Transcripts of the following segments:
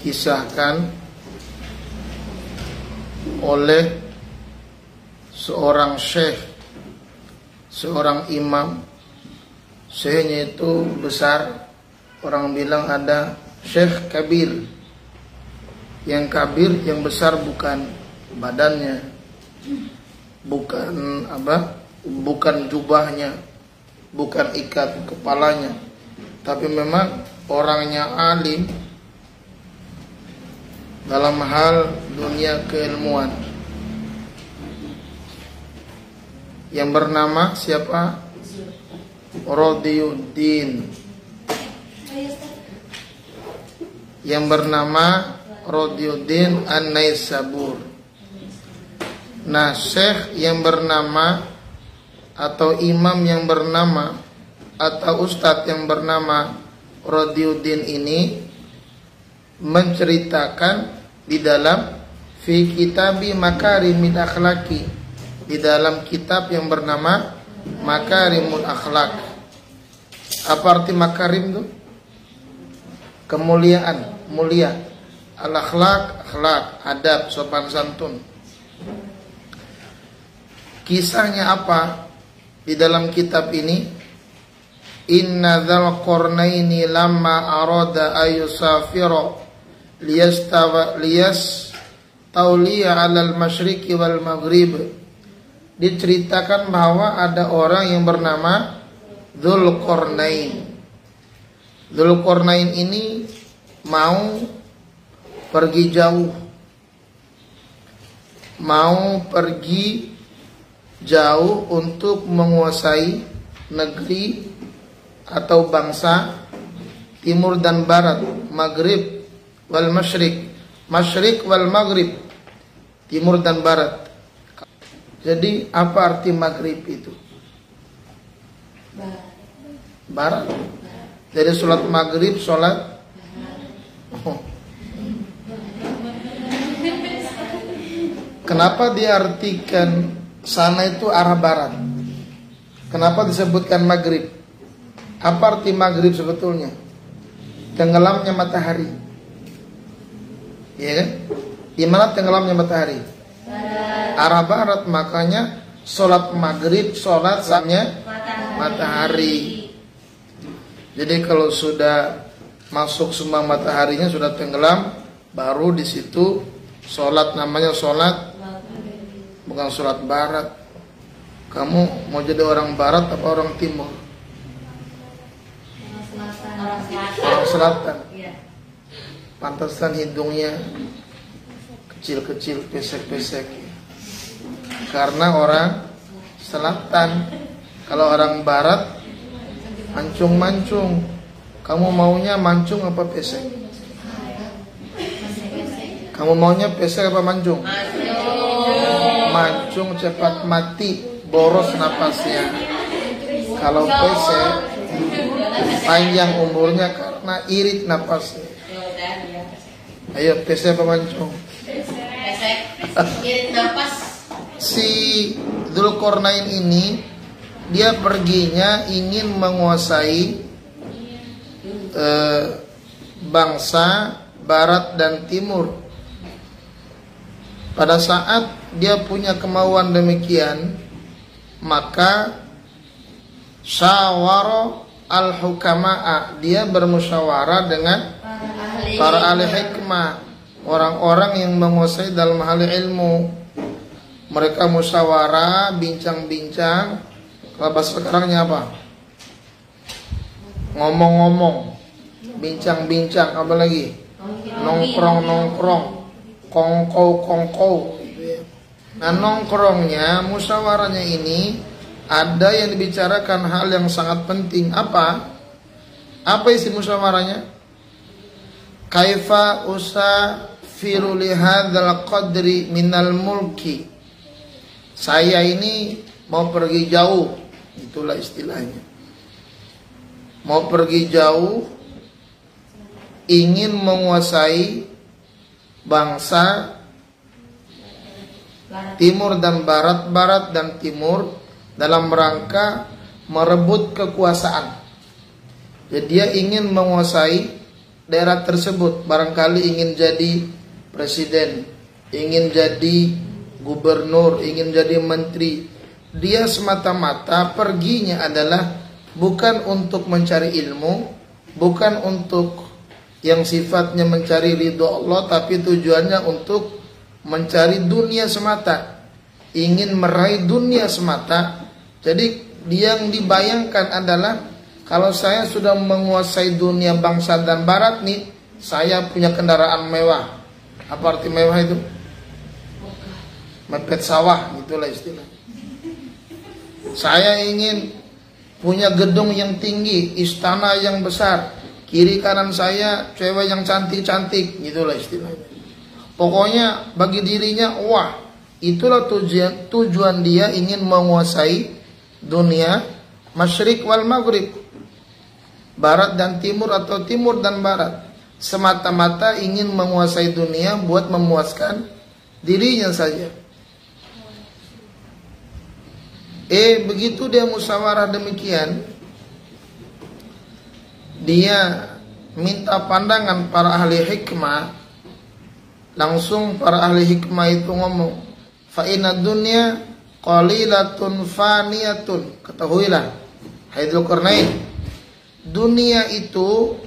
dikisahkan oleh seorang syekh, seorang imam. Syekhnya itu besar, orang bilang ada syekh kabir. Yang kabir, yang besar bukan badannya, bukan bukan jubahnya, bukan ikat kepalanya, tapi memang orangnya alim dalam hal dunia keilmuan. Yang bernama siapa? Radiyuddin. Yang bernama Radiyuddin An-Naisabur. Nah, syekh yang bernama atau imam yang bernama atau ustadz yang bernama Radiyuddin ini menceritakan di dalam fi kitabi makarimil akhlaki, di dalam kitab yang bernama Makarimul Akhlak. Apa arti makarim itu? Kemuliaan, mulia. Al-akhlak, akhlak, adab, sopan santun. Kisahnya apa di dalam kitab ini? Inna dzal qarnaini lamma arada ayusafira liyas tauliya 'alal masyriqi wal maghrib. Diceritakan bahwa ada orang yang bernama Dzulqarnain. Dzulqarnain ini mau pergi jauh, untuk menguasai negeri atau bangsa timur dan barat, maghrib wal masyriq, masyriq wal maghrib, timur dan barat. Jadi apa arti maghrib itu? Barat. Jadi sholat maghrib, sholat Kenapa diartikan sana itu arah barat? Kenapa disebutkan maghrib? Apa arti maghrib sebetulnya? Tenggelamnya matahari. Iya kan? Di mana tenggelamnya matahari? Arah barat. Makanya sholat maghrib, sholat saatnya matahari. Jadi kalau sudah masuk semua mataharinya sudah tenggelam, baru di situ sholat, namanya sholat, bukan sholat barat. Kamu mau jadi orang barat apa orang timur? Orang selatan. Pantasan hidungnya kecil-kecil, pesek-pesek. Karena orang selatan. Kalau orang barat mancung-mancung. Kamu maunya mancung apa pesek? Kamu maunya pesek apa mancung? Mancung cepat mati, boros napasnya. Kalau pesek panjang umurnya karena irit napasnya. Ayo pesek apa mancung? Pesek, irit napas. Si Dzulqarnain ini dia perginya ingin menguasai bangsa barat dan timur. Pada saat dia punya kemauan demikian, maka syawara al-hukama'a, dia bermusyawarah dengan para ahli hikmah, orang-orang yang menguasai dalam hal ilmu. Mereka musyawarah, bincang-bincang. Kalau bahasa sekarangnya apa? Ngomong-ngomong, bincang-bincang, apa lagi? Nongkrong-nongkrong, kongkow-kongkow. Nah, nongkrongnya, musyawarahnya ini ada yang dibicarakan hal yang sangat penting. Apa? Apa isi musyawarahnya? Kaifa usafiru li hadzal qadri minal mulki. Saya ini mau pergi jauh, itulah istilahnya. Mau pergi jauh, ingin menguasai bangsa timur dan barat, barat dan timur, dalam rangka merebut kekuasaan. Jadi dia ingin menguasai daerah tersebut, barangkali ingin jadi presiden, ingin jadi gubernur, ingin jadi menteri. Dia semata-mata perginya adalah bukan untuk mencari ilmu, bukan untuk yang sifatnya mencari ridho Allah, tapi tujuannya untuk mencari dunia semata, ingin meraih dunia semata. Jadi yang dibayangkan adalah, kalau saya sudah menguasai dunia bangsa dan barat nih, saya punya kendaraan mewah. Apa arti mewah itu? Mepet sawah, itulah istilah. Saya ingin punya gedung yang tinggi, istana yang besar, kiri kanan saya cewek yang cantik-cantik, itulah istilahnya. Pokoknya bagi dirinya, wah, itulah tujuan dia ingin menguasai dunia masyrik wal maghrib, barat dan timur atau timur dan barat. Semata-mata ingin menguasai dunia buat memuaskan dirinya saja. Begitu dia musyawarah demikian, dia minta pandangan para ahli hikmah. Langsung para ahli hikmah itu ngomong, fa inna dunya qalilatun faniyatun. Ketahuilah, hai Dzulqarnain, dunia itu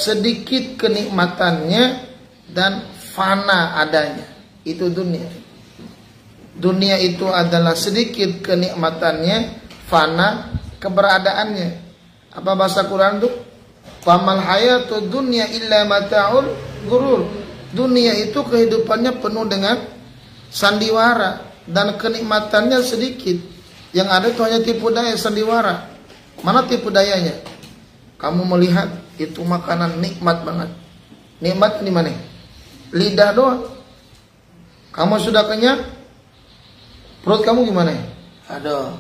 sedikit kenikmatannya dan fana adanya. Itu dunia. Dunia itu adalah sedikit kenikmatannya, fana keberadaannya. Apa bahasa Quran tuh? Famal hayatud dunya illa mata'ul ghurur. Dunia itu kehidupannya penuh dengan sandiwara dan kenikmatannya sedikit. Yang ada itu hanya tipu daya, sandiwara. Mana tipu dayanya? Kamu melihat itu makanan nikmat banget. Nikmat di mana? Lidah doang. Kamu sudah kenyang? Perut kamu gimana? Aduh.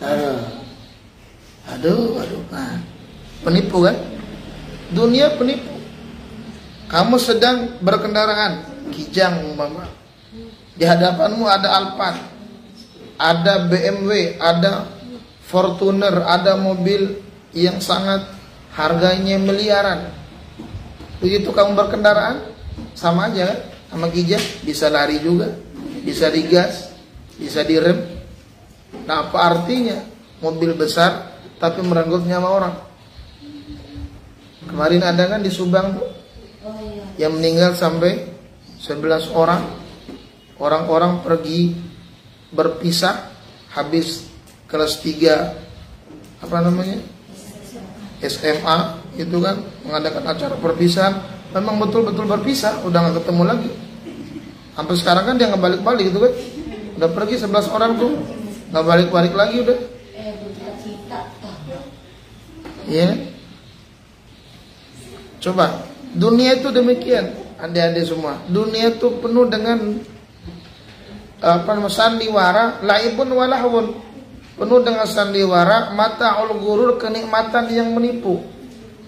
Nah, penipu kan? Dunia penipu. Kamu sedang berkendaraan, Kijang umpama. Di hadapanmu ada Alphard, ada BMW, ada Fortuner, ada mobil yang sangat harganya miliaran. Begitu kamu berkendaraan, sama aja kan? Sama Kijang, bisa lari juga, bisa digas, bisa direm. Nah, apa artinya mobil besar tapi merenggut nyawa orang? Kemarin ada kan di Subang tuh, yang meninggal sampai 11 orang. Orang-orang pergi berpisah habis kelas 3 SMA itu kan mengadakan acara perpisahan. Memang betul-betul berpisah, udah gak ketemu lagi. Sampai sekarang kan dia gak balik-balik gitu kan. Udah pergi 11 orang tuh, gak balik-balik lagi udah. Iya. Coba, dunia itu demikian, adik-adik semua. Dunia itu penuh dengan sandiwara, laibun walahun. Penuh dengan sandiwara, mata'ul ghurur, kenikmatan yang menipu.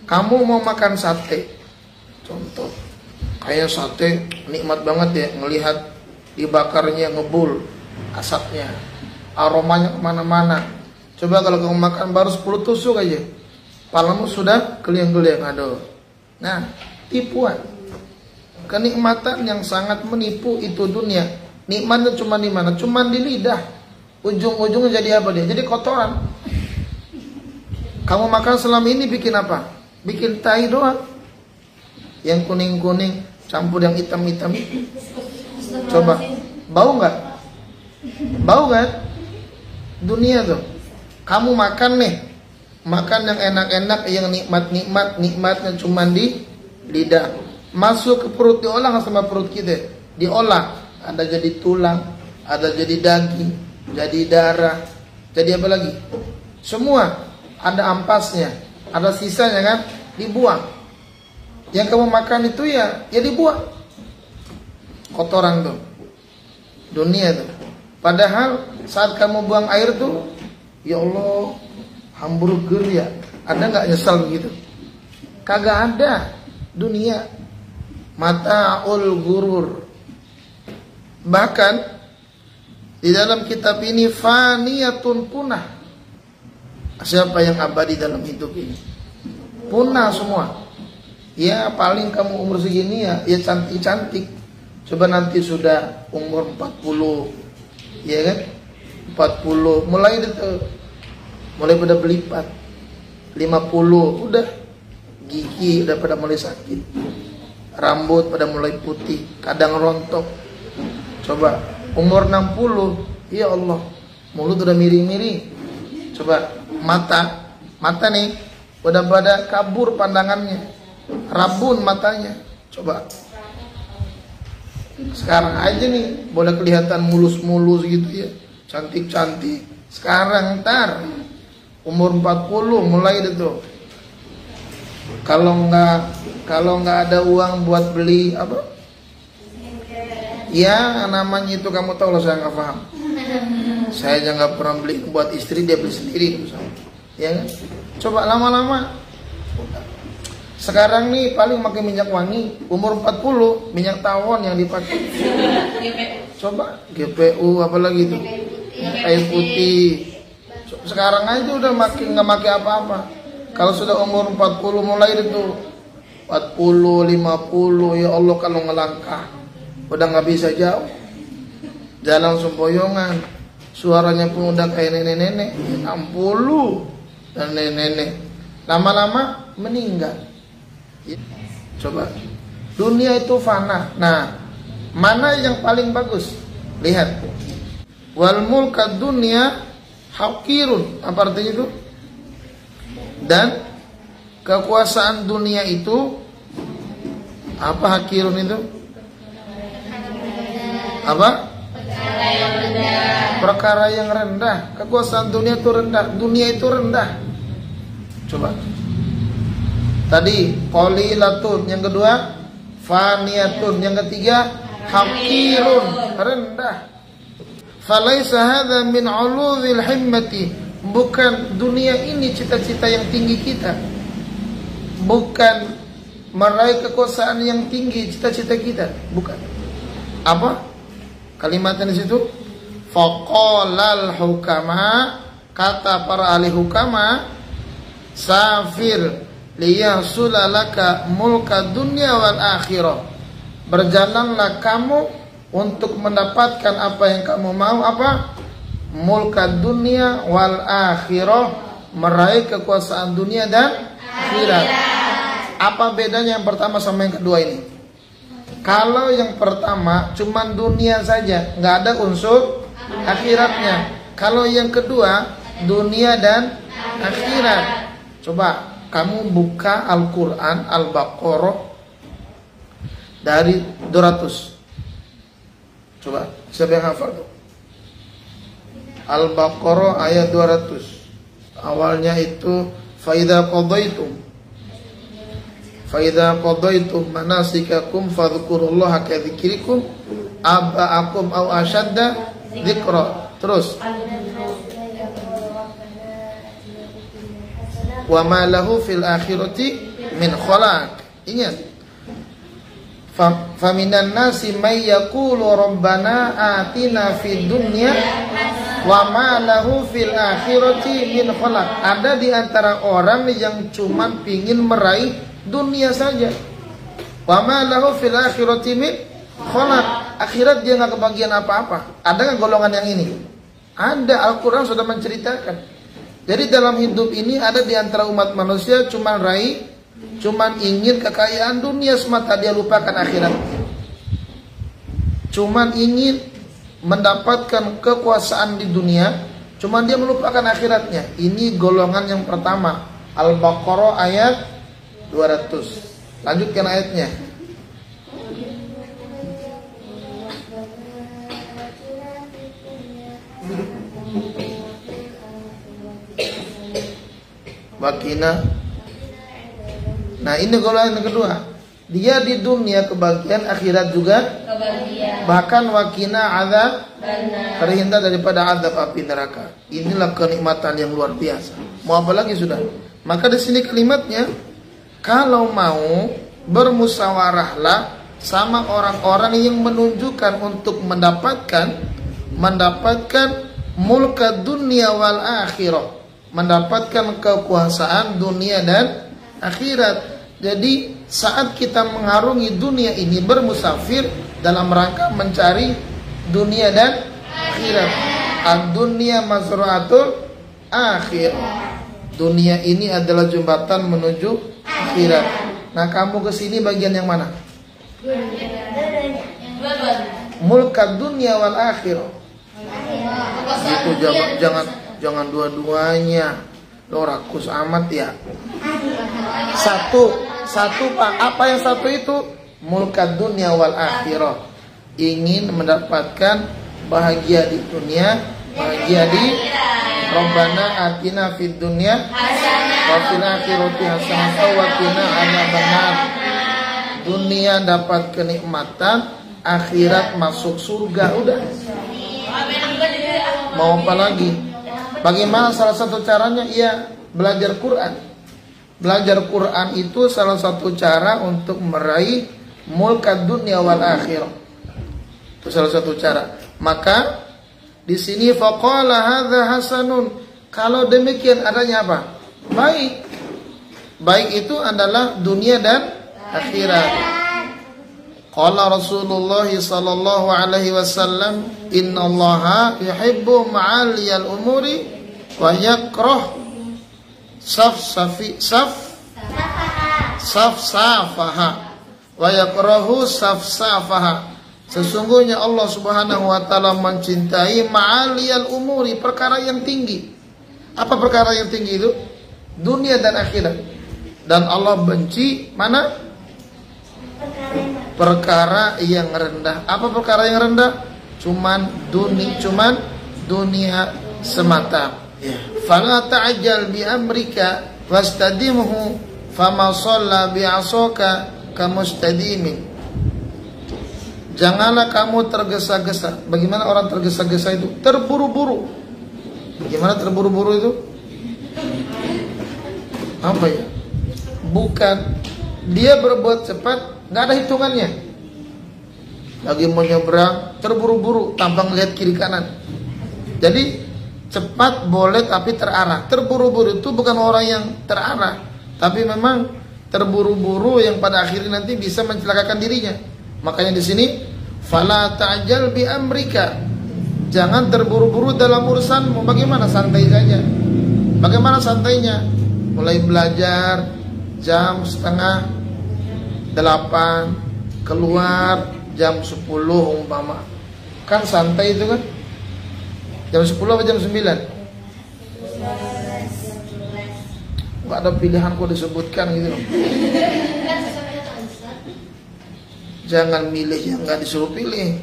Kamu mau makan sate, contoh, kayak sate nikmat banget ya, ngelihat dibakarnya ngebul asapnya, aromanya kemana-mana. Coba kalau kamu makan baru 10 tusuk aja, palamu sudah geliang-geliang. Aduh. Nah, tipuan, kenikmatan yang sangat menipu itu dunia. Nikmatnya cuma di mana? Cuma di lidah. Ujung-ujungnya jadi apa dia? Jadi kotoran. Kamu makan selama ini bikin apa? Bikin tai doang. Yang kuning-kuning campur yang hitam-hitam itu. Coba, bau nggak? Bau kan? Dunia tuh. Kamu makan nih, makan yang enak-enak, yang nikmat-nikmat, nikmatnya cuma di lidah. Masuk ke perut, diolah sama perut kita. Diolah, ada jadi tulang, ada jadi daging, jadi darah, jadi apa lagi? Semua ada ampasnya, ada sisanya kan, dibuang. Yang kamu makan itu ya dibuang. Kotoran tuh. Dunia tuh. Padahal saat kamu buang air tuh, ya Allah, hamburger ya. Ada nggak nyesal begitu? Kagak ada. Dunia mata'ul ghurur. Bahkan di dalam kitab ini faniyatun punah. Siapa yang abadi dalam hidup ini? Punah semua. Ya paling kamu umur segini ya cantik-cantik. Coba nanti sudah umur 40, ya kan? 40 mulai pada belipat. 50 udah gigi udah pada mulai sakit. Rambut pada mulai putih, kadang rontok. Coba umur 60, ya Allah, mulut udah miring-miring. Coba mata nih udah pada kabur pandangannya, rabun matanya. Coba sekarang aja nih boleh kelihatan mulus-mulus gitu ya, cantik-cantik. Sekarang ntar umur 40 mulai itu. Kalau nggak ada uang buat beli apa? Ya namanya itu kamu tahu loh, saya nggak paham. Saya aja nggak pernah beli buat istri, dia beli sendiri itu, ya kan? Coba lama-lama. Sekarang nih paling pakai minyak wangi, umur 40 minyak tawon yang dipakai. Coba GPU apalagi itu, air putih. Sekarang aja udah makin nggak pakai apa-apa. Kalau sudah umur 40 mulai itu 40, 50, ya Allah kalau ngelangkah udah nggak bisa jauh. Jalan sempoyongan, suaranya pun udah kayak nenek-nenek, 60 dan nenek-nenek. Lama-lama meninggal. Coba, dunia itu fana. Nah, mana yang paling bagus? Lihat. Wal mulka dunia hakirun. Apa artinya itu? Dan kekuasaan dunia itu apa hakirun itu? Apa? Perkara yang rendah. Kekuasaan dunia itu rendah. Dunia itu rendah. Coba. Tadi qalilatun, yang kedua faniyatun, yang ketiga hakirun, rendah. Falaisa hadza min uluzil himmati. Bukan dunia ini cita-cita yang tinggi kita. Bukan meraih kekuasaan yang tinggi cita-cita kita, bukan. Apa? Kalimatnya di situ. Faqalal hukama, kata para ahli hukama, safir liyahsulalaka mulka dunya wal akhirah. Berjalanlah kamu untuk mendapatkan apa yang kamu mau, apa? Mulka dunia wal akhirah, meraih kekuasaan dunia dan akhirat. Apa bedanya yang pertama sama yang kedua ini? Kalau yang pertama cuman dunia saja, nggak ada unsur akhiratnya. Kalau yang kedua dunia dan akhirat. Coba kamu buka Al-Quran Al-Baqarah dari 200. Coba siapa yang hafal tuh? Al-Baqarah ayat 200. Awalnya itu faidza qadaitum manasikakum fadhkurullaha kadzikrikum aba'akum aw ashadda dzikra. Terus wa ma lahu fil akhirati min khalaq. Ingat, faminan nasi may yaqulu rabbana atina fid dunya wa ma lahu fil akhirati min khalaq. Ada di antara orang yang cuman pingin meraih dunia saja. Wa ma lahu fil akhirati min khalaq. Akhirat dia nggak kebagian apa-apa. Ada nggak golongan yang ini? Ada. Al-Quran sudah menceritakan. Jadi dalam hidup ini ada di antara umat manusia cuman ingin kekayaan dunia semata, dia lupakan akhirat. Cuman ingin mendapatkan kekuasaan di dunia, cuman dia melupakan akhiratnya. Ini golongan yang pertama. Al-Baqarah ayat 200. Lanjutkan ayatnya. Wakina. Nah ini golongan yang kedua. Dia di dunia kebagian, akhirat juga kebagian. Bahkan wakina azab, terhindar daripada azab api neraka. Inilah kenikmatan yang luar biasa. Mau apa lagi sudah? Maka di sini kalimatnya, kalau mau bermusyawarahlah sama orang-orang yang menunjukkan untuk mendapatkan mulka dunia wal akhirah, mendapatkan kekuasaan dunia dan akhirat. Jadi saat kita mengarungi dunia ini bermusafir dalam rangka mencari dunia dan akhirat. Ad-dunya mazra'atul akhir. Dunia ini adalah jembatan menuju akhirat. Nah, kamu kesini bagian yang mana? Mulkad dunya wal akhir. Itu jangan dua-duanya. Lo rakus amat ya. Satu Pak, apa yang satu itu? Mulkad dunya wal akhirah. Ingin mendapatkan bahagia di dunia, bahagia di Rabbana atina fid dunya wa fil akhirati hasanah wa qina adzabannar. Dunia dapat kenikmatan, akhirat masuk surga. Udah. Mau apa lagi? Bagaimana salah satu caranya? Iya, belajar Quran. Belajar Quran itu salah satu cara untuk meraih mulkad dunya wal akhirah. Itu salah satu cara. Maka di sini faqala hadza hasanun. Kalau demikian adanya apa? Baik. Baik itu adalah dunia dan akhirat. Qala Rasulullah sallallahu alaihi wasallam, innallaha yuhibbu ma'aliyal umuri wa yakrah safsafaha wa yakrahu safsafaha. Sesungguhnya Allah Subhanahu wa taala mencintai ma'aliyal umuri, perkara yang tinggi. Apa perkara yang tinggi itu? Dunia dan akhirat. Dan Allah benci mana? Perkara yang rendah. Apa perkara yang rendah? Cuman dunia semata. Fala ta'jal bi amrika wastadimhu fama shalla bi asaka kamustadimin. Janganlah kamu tergesa-gesa. Bagaimana orang tergesa-gesa itu? Terburu-buru. Bagaimana terburu-buru itu? Apa ya? Bukan dia berbuat cepat, nggak ada hitungannya. Lagi mau nyebrang, terburu-buru tanpa ngelihat kiri kanan. Jadi cepat boleh tapi terarah. Terburu-buru itu bukan orang yang terarah, tapi memang terburu-buru yang pada akhirnya nanti bisa mencelakakan dirinya. Makanya di sini fala ta'jal bi amrika. Jangan terburu-buru dalam urusanmu. Bagaimana santai saja? Bagaimana santainya? Mulai belajar jam 7:30, keluar jam 10 umpama. Kan santai itu kan? Jam 10 atau jam 9? Enggak ada pilihan kok disebutkan gitu loh. Jangan milih yang nggak disuruh pilih.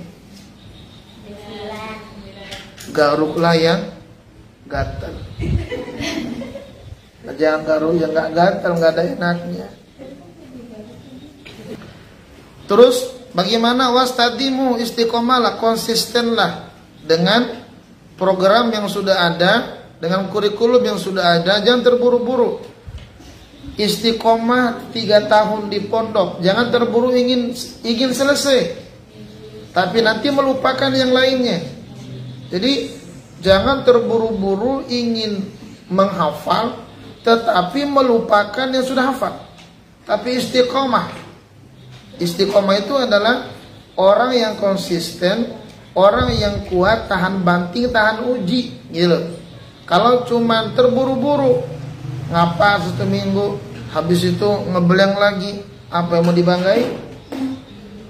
Garuklah yang gatal. Jangan garuk yang nggak gatal, nggak ada enaknya. Terus bagaimana? Wastadimu, istiqomalah, konsistenlah dengan program yang sudah ada, dengan kurikulum yang sudah ada. Jangan terburu-buru. Istiqomah 3 tahun di pondok, jangan terburu ingin selesai, tapi nanti melupakan yang lainnya. Jadi jangan terburu-buru ingin menghafal, tetapi melupakan yang sudah hafal. Tapi istiqomah itu adalah orang yang konsisten, orang yang kuat, tahan banting, tahan uji, gitu. Kalau cuma terburu-buru, ngapa 1 minggu, habis itu ngeblank lagi, apa yang mau dibanggai?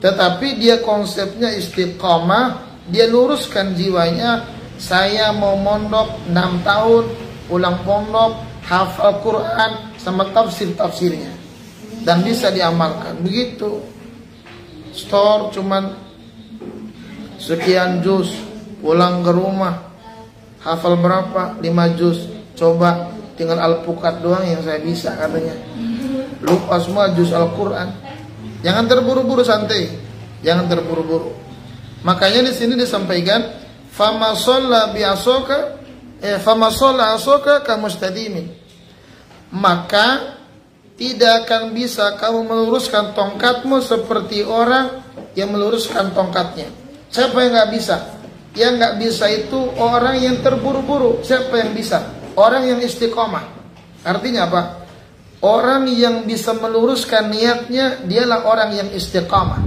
Tetapi dia konsepnya istiqomah, dia luruskan jiwanya. Saya mau mondok 6 tahun, pulang pondok, hafal Quran sama tafsirnya, dan bisa diamalkan. Begitu. Store cuman sekian juz, pulang ke rumah hafal berapa? 5 juz. Coba tinggal Al-Pukat doang yang saya bisa katanya. Lupa semua juz Al-Quran. Jangan terburu-buru, santai. Jangan terburu-buru. Makanya di sini disampaikan fama shalla bi asaka fama shalla asaka kamustadimin. Maka tidak akan bisa kamu meluruskan tongkatmu seperti orang yang meluruskan tongkatnya. Siapa yang nggak bisa? Yang nggak bisa itu orang yang terburu-buru. Siapa yang bisa? Orang yang istiqomah. Artinya apa? Orang yang bisa meluruskan niatnya, dialah orang yang istiqamah.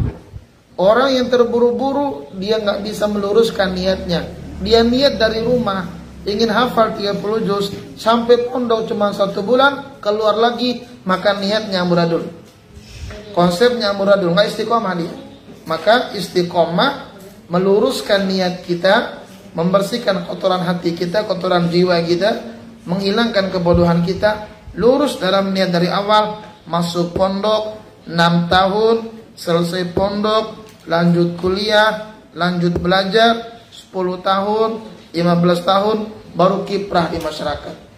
Orang yang terburu-buru, dia nggak bisa meluruskan niatnya. Dia niat dari rumah, ingin hafal 30 juz, sampai pondok cuma 1 bulan, keluar lagi, maka niatnya amburadul. Konsepnya amburadul, nggak istiqomah dia. Maka istiqomah meluruskan niat kita, membersihkan kotoran hati kita, kotoran jiwa kita, menghilangkan kebodohan kita, lurus dalam niat dari awal, masuk pondok 6 tahun, selesai pondok, lanjut kuliah, lanjut belajar 10 tahun, 15 tahun, baru kiprah di masyarakat.